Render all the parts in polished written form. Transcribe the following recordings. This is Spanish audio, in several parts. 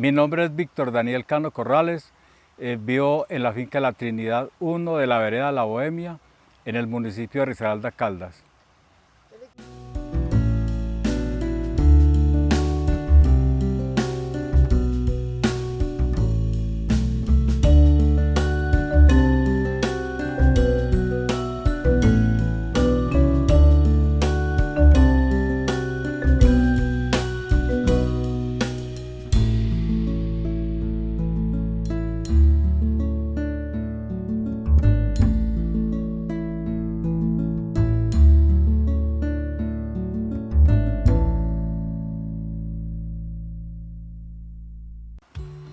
Mi nombre es Víctor Daniel Cano Corrales, vivo en la finca La Trinidad 1 de la vereda La Bohemia, en el municipio de Risaralda, Caldas.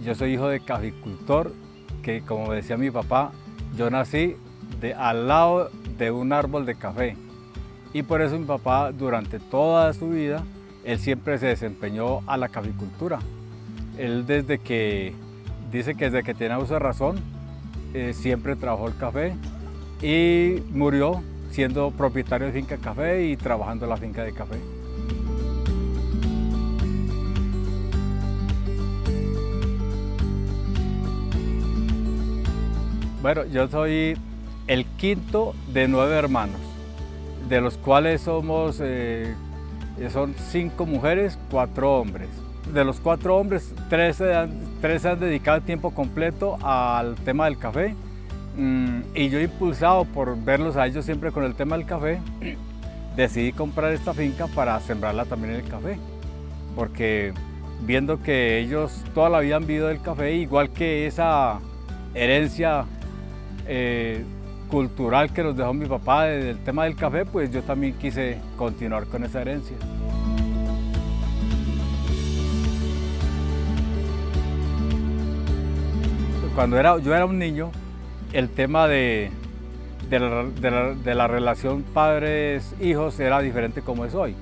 Yo soy hijo de caficultor, que como decía mi papá, yo nací al lado de un árbol de café. Y por eso mi papá durante toda su vida, él siempre se desempeñó a la caficultura. Él dice que desde que tiene uso de razón, siempre trabajó el café y murió siendo propietario de finca de café y trabajando en la finca de café. Bueno, yo soy el quinto de 9 hermanos, de los cuales son 5 mujeres, 4 hombres. De los 4 hombres, 3 se han dedicado tiempo completo al tema del café, y yo, impulsado por verlos a ellos siempre con el tema del café, decidí comprar esta finca para sembrarla también en el café, porque viendo que ellos toda la vida han vivido del café, igual que esa herencia cultural que nos dejó mi papá del tema del café, pues yo también quise continuar con esa herencia. Cuando yo era un niño, el tema de la relación padres-hijos era diferente como es hoy.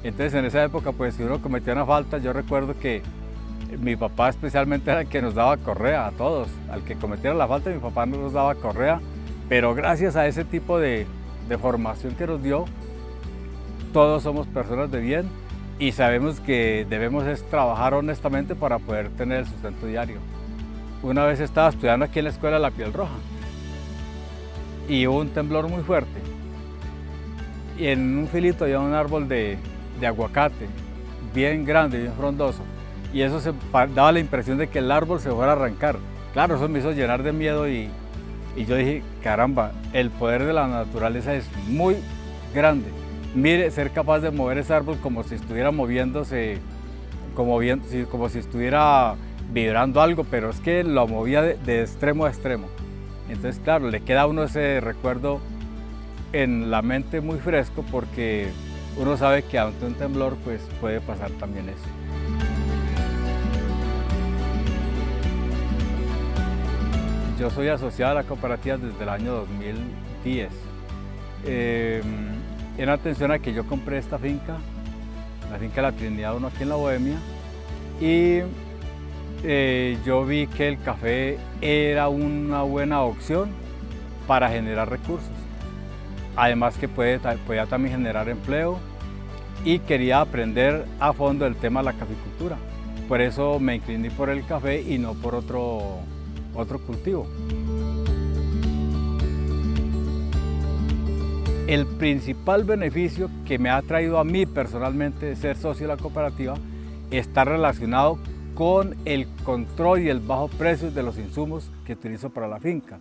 Entonces en esa época, pues si uno cometía una falta, yo recuerdo que mi papá especialmente era el que nos daba correa a todos. Al que cometiera la falta, mi papá nos daba correa, pero gracias a ese tipo de formación que nos dio, todos somos personas de bien y sabemos que debemos trabajar honestamente para poder tener el sustento diario. Una vez estaba estudiando aquí en la escuela La Piel Roja y hubo un temblor muy fuerte y en un filito había un árbol de aguacate bien grande, bien frondoso. Y eso daba la impresión de que el árbol se fuera a arrancar. Claro, eso me hizo llenar de miedo y yo dije, caramba, el poder de la naturaleza es muy grande. Mire, ser capaz de mover ese árbol como si estuviera moviéndose, como si estuviera vibrando algo, pero es que lo movía de extremo a extremo. Entonces, claro, le queda a uno ese recuerdo en la mente muy fresco porque uno sabe que ante un temblor pues puede pasar también eso. Yo soy asociado a la cooperativa desde el año 2010. En atención a que yo compré esta finca, la finca La Trinidad 1 aquí en La Bohemia, y yo vi que el café era una buena opción para generar recursos. Además que podía también generar empleo y quería aprender a fondo el tema de la caficultura. Por eso me incliné por el café y no por otro cultivo. El principal beneficio que me ha traído a mí personalmente de ser socio de la cooperativa está relacionado con el control y el bajo precio de los insumos que utilizo para la finca.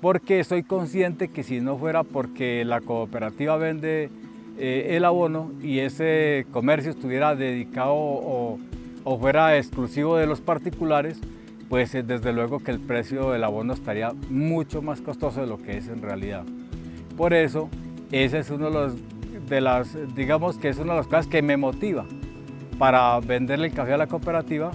Porque soy consciente que si no fuera porque la cooperativa vende el abono y ese comercio estuviera dedicado o fuera exclusivo de los particulares, pues desde luego que el precio del abono estaría mucho más costoso de lo que es en realidad. Por eso, ese es digamos que es una de las cosas que me motiva para venderle el café a la cooperativa,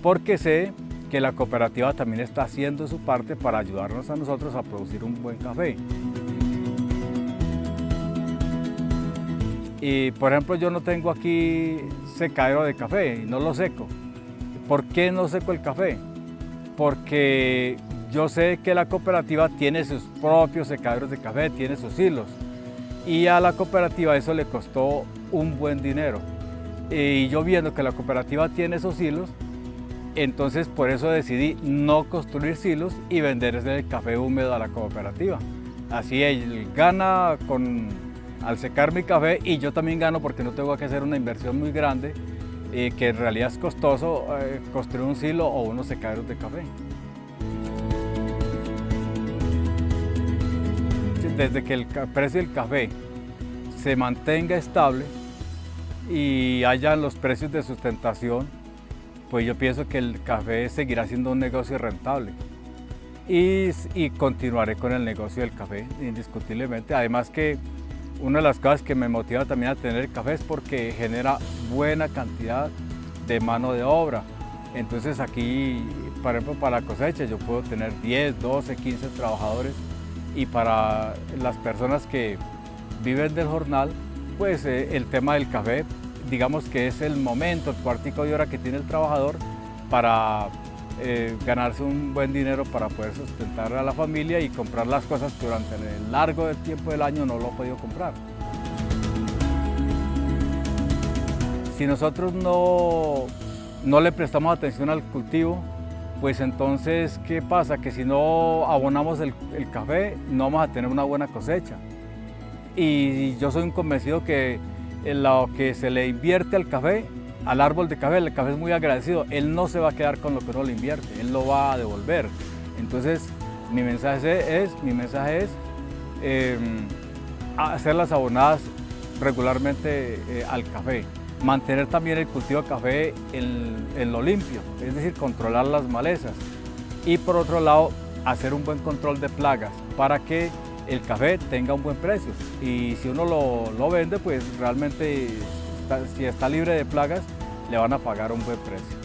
porque sé que la cooperativa también está haciendo su parte para ayudarnos a nosotros a producir un buen café. Y por ejemplo, yo no tengo aquí secadero de café y no lo seco. ¿Por qué no seco el café? Porque yo sé que la cooperativa tiene sus propios secaderos de café, tiene sus hilos, y a la cooperativa eso le costó un buen dinero. Y yo viendo que la cooperativa tiene esos hilos, Entonces por eso decidí no construir silos y vender ese café húmedo a la cooperativa. Así él gana al secar mi café y yo también gano porque no tengo que hacer una inversión muy grande, que en realidad es costoso construir un silo o unos secaderos de café. Desde que el precio del café se mantenga estable y hayan los precios de sustentación, pues yo pienso que el café seguirá siendo un negocio rentable y continuaré con el negocio del café indiscutiblemente. Además que una de las cosas que me motiva también a tener el café es porque genera buena cantidad de mano de obra. Entonces aquí, por ejemplo, para la cosecha yo puedo tener 10, 12, 15 trabajadores, y para las personas que viven del jornal, pues el tema del café, digamos que es el momento, el cuartico de hora que tiene el trabajador para ganarse un buen dinero para poder sustentar a la familia y comprar las cosas que durante el largo tiempo del año no lo ha podido comprar. Si nosotros no le prestamos atención al cultivo, pues entonces, ¿qué pasa? Que si no abonamos el café, no vamos a tener una buena cosecha. Y yo soy un convencido que lo que se le invierte al árbol de café, el café es muy agradecido, él no se va a quedar con lo que uno le invierte, él lo va a devolver. Entonces, mi mensaje es hacer las abonadas regularmente al café. Mantener también el cultivo de café en lo limpio, es decir, controlar las malezas. Y por otro lado, hacer un buen control de plagas para que el café tenga un buen precio. Y si uno lo vende, pues realmente si está libre de plagas, le van a pagar un buen precio.